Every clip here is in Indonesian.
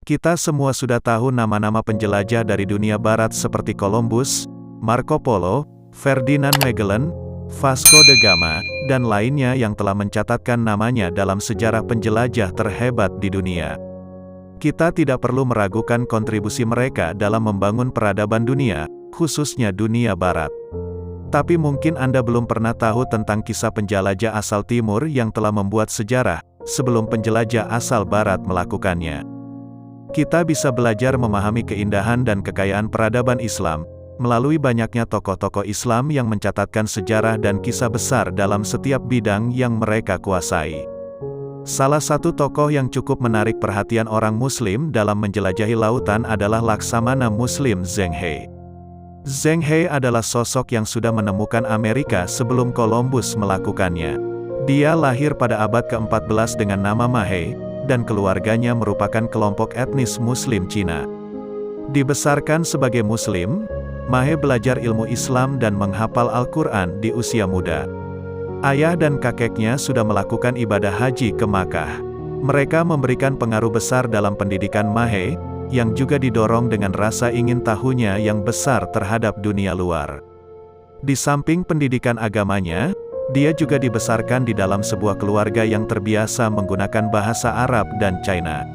Kita semua sudah tahu nama-nama penjelajah dari dunia barat seperti Columbus, Marco Polo, Ferdinand Magellan, Vasco da Gama, dan lainnya yang telah mencatatkan namanya dalam sejarah penjelajah terhebat di dunia. Kita tidak perlu meragukan kontribusi mereka dalam membangun peradaban dunia, khususnya dunia barat. Tapi mungkin Anda belum pernah tahu tentang kisah penjelajah asal timur yang telah membuat sejarah, sebelum penjelajah asal barat melakukannya. Kita bisa belajar memahami keindahan dan kekayaan peradaban Islam, melalui banyaknya tokoh-tokoh Islam yang mencatatkan sejarah dan kisah besar dalam setiap bidang yang mereka kuasai. Salah satu tokoh yang cukup menarik perhatian orang Muslim dalam menjelajahi lautan adalah Laksamana Muslim Zheng He. Zheng He adalah sosok yang sudah menemukan Amerika sebelum Columbus melakukannya. Dia lahir pada abad ke-14 dengan nama Ma He, dan keluarganya merupakan kelompok etnis Muslim Cina. Dibesarkan sebagai Muslim, Ma He belajar ilmu Islam dan menghafal Al-Quran di usia muda. Ayah dan kakeknya sudah melakukan ibadah haji ke Makkah. Mereka memberikan pengaruh besar dalam pendidikan Ma He, yang juga didorong dengan rasa ingin tahunya yang besar terhadap dunia luar. Di samping pendidikan agamanya, dia juga dibesarkan di dalam sebuah keluarga yang terbiasa menggunakan bahasa Arab dan China.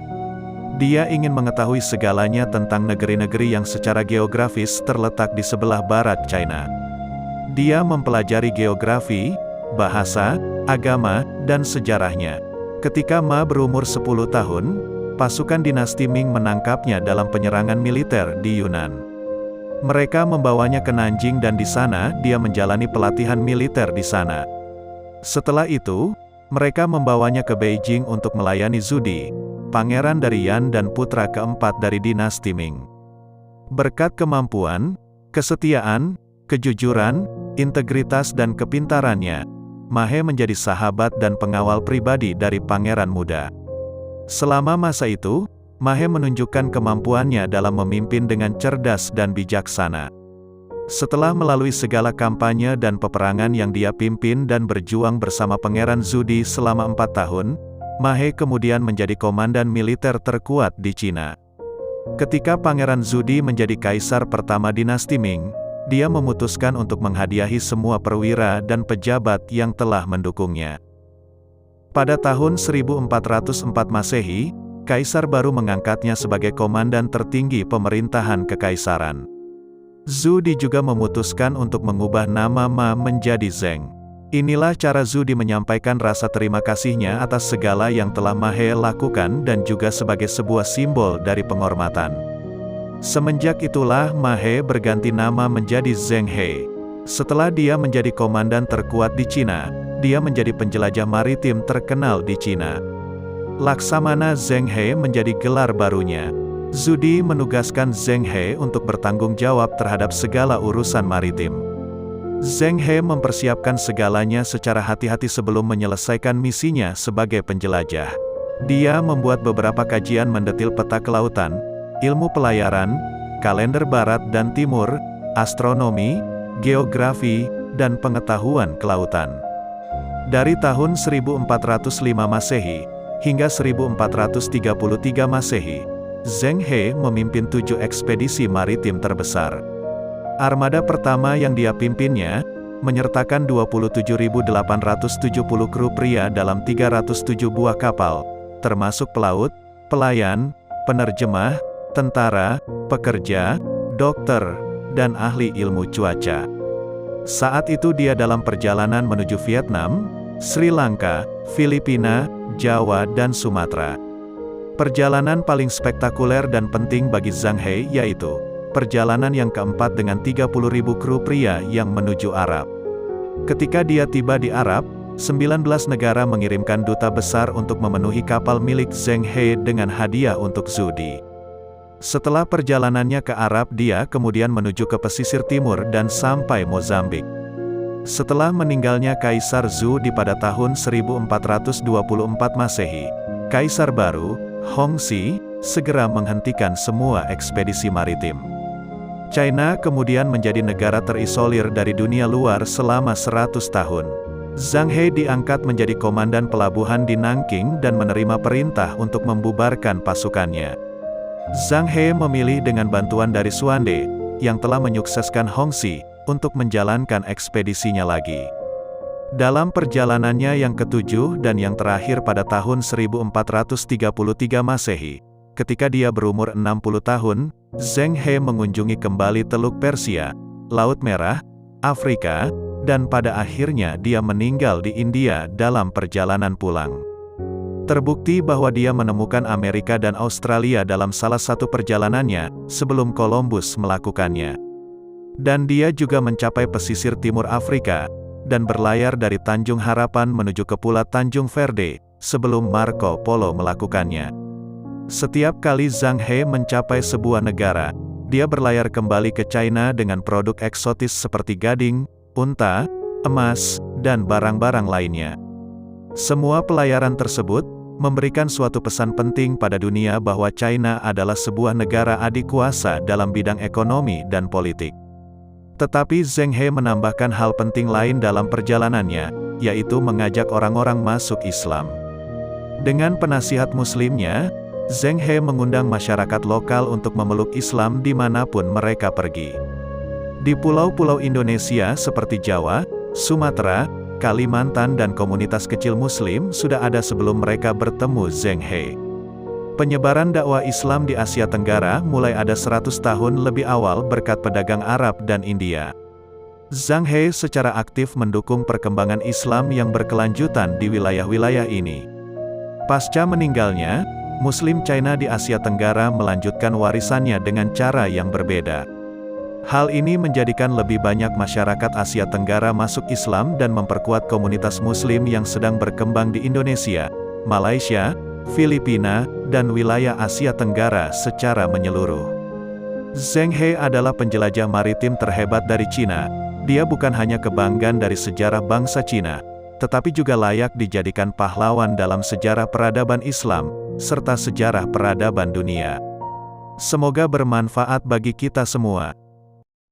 Dia ingin mengetahui segalanya tentang negeri-negeri yang secara geografis terletak di sebelah barat China. Dia mempelajari geografi, bahasa, agama, dan sejarahnya. Ketika Ma berumur 10 tahun, pasukan dinasti Ming menangkapnya dalam penyerangan militer di Yunan. Mereka membawanya ke Nanjing dan di sana dia menjalani pelatihan militer di sana. Setelah itu, mereka membawanya ke Beijing untuk melayani Zhu Di, pangeran dari Yan dan putra keempat dari dinasti Ming. Berkat kemampuan, kesetiaan, kejujuran, integritas dan kepintarannya, Ma He menjadi sahabat dan pengawal pribadi dari pangeran muda. Selama masa itu, Ma He menunjukkan kemampuannya dalam memimpin dengan cerdas dan bijaksana. Setelah melalui segala kampanye dan peperangan yang dia pimpin dan berjuang bersama Pangeran Zhu Di selama 4 tahun, Ma He kemudian menjadi komandan militer terkuat di Cina. Ketika Pangeran Zhu Di menjadi kaisar pertama dinasti Ming, dia memutuskan untuk menghadiahi semua perwira dan pejabat yang telah mendukungnya. Pada tahun 1404 Masehi, Kaisar baru mengangkatnya sebagai komandan tertinggi pemerintahan kekaisaran. Zhu Di juga memutuskan untuk mengubah nama Ma menjadi Zheng. Inilah cara Zhu Di menyampaikan rasa terima kasihnya atas segala yang telah Ma He lakukan dan juga sebagai sebuah simbol dari penghormatan. Semenjak itulah Ma He berganti nama menjadi Zheng He. Setelah dia menjadi komandan terkuat di Cina, dia menjadi penjelajah maritim terkenal di Cina. Laksamana Zheng He menjadi gelar barunya. Zhu Di menugaskan Zheng He untuk bertanggung jawab terhadap segala urusan maritim. Zheng He mempersiapkan segalanya secara hati-hati sebelum menyelesaikan misinya sebagai penjelajah. Dia membuat beberapa kajian mendetil peta kelautan, ilmu pelayaran, kalender barat dan timur, astronomi, geografi, dan pengetahuan kelautan. Dari tahun 1405 Masehi, hingga 1433 Masehi, Zheng He memimpin 7 ekspedisi maritim terbesar. Armada pertama yang dia pimpinnya, menyertakan 27.870 kru pria dalam 307 buah kapal, termasuk pelaut, pelayan, penerjemah, tentara, pekerja, dokter, dan ahli ilmu cuaca. Saat itu dia dalam perjalanan menuju Vietnam, Sri Lanka, Filipina, Jawa dan Sumatera. Perjalanan paling spektakuler dan penting bagi Zheng He yaitu perjalanan yang keempat dengan 30.000 kru pria yang menuju Arab. Ketika dia tiba di Arab, 19 negara mengirimkan duta besar untuk memenuhi kapal milik Zheng He dengan hadiah untuk Zhu Di. Setelah perjalanannya ke Arab, dia kemudian menuju ke pesisir timur dan sampai Mozambik. Setelah meninggalnya Kaisar Zhu Di pada tahun 1424 Masehi, Kaisar baru, Hongxi, segera menghentikan semua ekspedisi maritim. China kemudian menjadi negara terisolir dari dunia luar selama 100 tahun. Zheng He diangkat menjadi komandan pelabuhan di Nanking dan menerima perintah untuk membubarkan pasukannya. Zhang He memilih dengan bantuan dari Xuande, yang telah menyukseskan Hongxi, untuk menjalankan ekspedisinya lagi. Dalam perjalanannya yang ketujuh dan yang terakhir pada tahun 1433 Masehi, ketika dia berumur 60 tahun, Zhang He mengunjungi kembali Teluk Persia, Laut Merah, Afrika, dan pada akhirnya dia meninggal di India dalam perjalanan pulang. Terbukti bahwa dia menemukan Amerika dan Australia dalam salah satu perjalanannya, sebelum Columbus melakukannya. Dan dia juga mencapai pesisir timur Afrika, dan berlayar dari Tanjung Harapan menuju ke Pulau Tanjung Verde, sebelum Marco Polo melakukannya. Setiap kali Zhang He mencapai sebuah negara, dia berlayar kembali ke China dengan produk eksotis seperti gading, unta, emas, dan barang-barang lainnya. Semua pelayaran tersebut memberikan suatu pesan penting pada dunia bahwa China adalah sebuah negara adikuasa dalam bidang ekonomi dan politik. Tetapi Zhang He menambahkan hal penting lain dalam perjalanannya, yaitu mengajak orang-orang masuk Islam. Dengan penasihat muslimnya, Zhang He mengundang masyarakat lokal untuk memeluk Islam dimanapun mereka pergi. Di pulau-pulau Indonesia seperti Jawa, Sumatera, Kalimantan dan komunitas kecil muslim sudah ada sebelum mereka bertemu Zhang He. Penyebaran dakwah Islam di Asia Tenggara mulai ada 100 tahun lebih awal berkat pedagang Arab dan India. Zhang He secara aktif mendukung perkembangan Islam yang berkelanjutan di wilayah-wilayah ini. Pasca meninggalnya, Muslim China di Asia Tenggara melanjutkan warisannya dengan cara yang berbeda. Hal ini menjadikan lebih banyak masyarakat Asia Tenggara masuk Islam dan memperkuat komunitas Muslim yang sedang berkembang di Indonesia, Malaysia, Filipina, dan wilayah Asia Tenggara secara menyeluruh. Zhang He adalah penjelajah maritim terhebat dari Cina. Dia bukan hanya kebanggaan dari sejarah bangsa Cina, tetapi juga layak dijadikan pahlawan dalam sejarah peradaban Islam, serta sejarah peradaban dunia. Semoga bermanfaat bagi kita semua.